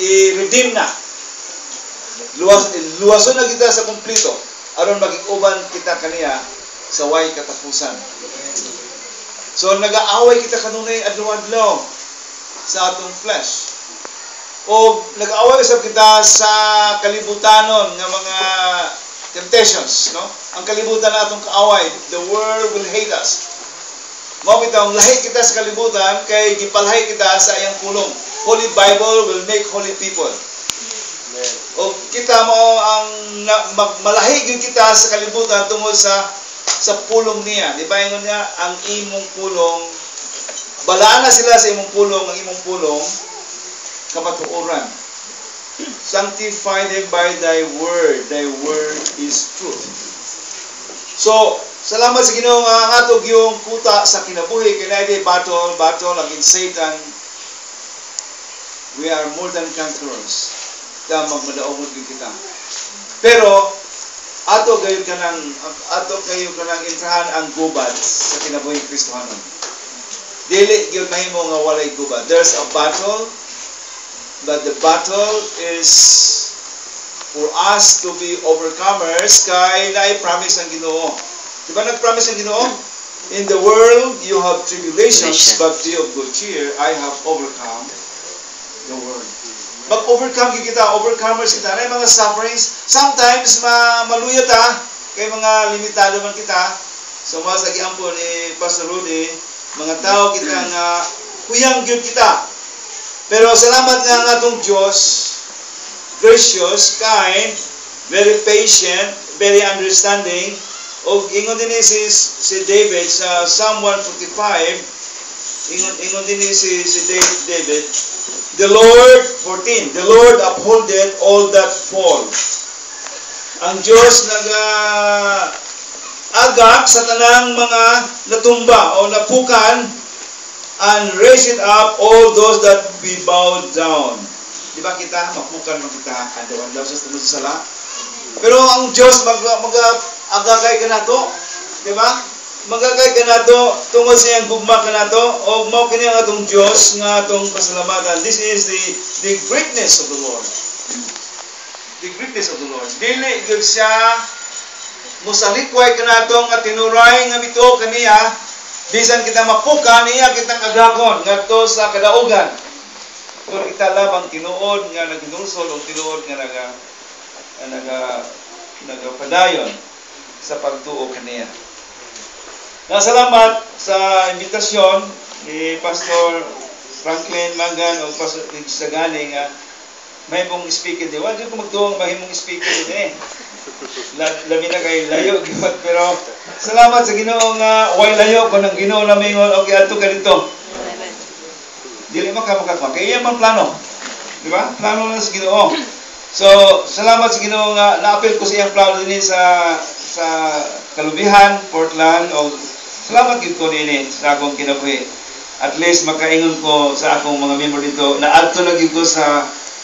i-redeem na. Luwason na kita sa kumplito aron maging-uban kita kaniya sa way katapusan. So nag-aaway kita kanunay adlaw-adlaw sa atong flesh. O nag-aaway usab kita sa kalibutanon nga mga temptations, no? Ang kalibutan na atong kaaway, the world will hate us. Mao bitaw lahi kita sa kalibutan kay gipalhay kita sa iyang pulong. Holy Bible will make holy people. Amen. O kita mo ang malahi gyud kita sa kalibutan tungod sa pulong niya. Di ba ingon niya ang imong pulong balaan na sila sa imong pulong, ang imong pulong kamatuoran. Sanctify them by thy word. Thy word is truth. So, salamat sa Ginoo nga ang atog yung kuta sa kinabuhi kay naay battle against Satan. We are more than conquerors. Ta magmadaogod gyud kita. Pero ato kayo kanang intrahan ang gubad sa kinabuhi Kristohanon. Dili gyud mahimo nga walay gubad. There's a battle, but the battle is for us to be overcomers kay naay promise ang Ginoo. Di ba nag-promise ang Ginoo? In the world you have tribulations, but be of good cheer. I have overcome the world. Mag-overcome kita, overcomers kita. Na mga sufferings, sometimes maluya ta, kay mga limitado man kita. So mas agian po ni Pastor Rudy, mga tao kita nga kuyang gyud kita. Pero salamat nga ang atong Diyos, gracious, kind, very patient, very understanding. O ingon din si David sa Psalm 145, ingon din si David, the Lord, 14, the Lord upholdeth all that fall. Ang Diyos agak sa tanang mga natumba o napukan and raise it up all those that be bowed down. Di ba kita, mapukan makita, adaw-adaw sa tunod sa sala. Pero ang Diyos agagay ka na to, di ba? Magagay ka na to, tungod sa iyang gugma ka na to, o mao kini ang atong Diyos nga atong pasalamatan. This is the greatness of the Lord. The greatness of the Lord. Dili gyud siya musalikway ka na tong at tinuray nga bito kaniya, bisan kita mapuka niya kitang agagon ngadto sa kadaugan. Kung kita labang tinuod nga nagdulsol o tinuod nga nagapadayon sa pagtuo kaniya. Salamat sa imbitasyon ni Pastor Franklin Mangan o Pastor Sagani nga may mong speaker din. Wala ko magtuong mahimong speaker din Labi na kay layo pero salamat sa Ginoo nga way layo ko nang Ginoo na mingon okay ato ka dito. Dili makakwa kay iya man plano. Di ba? Plano na sa Ginoo. So, salamat sa Ginoo nga na-appeal ko sa iyang plano din sa Kalubihan, Portland o salamat gid ko dinhi sa akong kinabuhi. At least makaingon ko sa akong mga member dito na adto lagi ko sa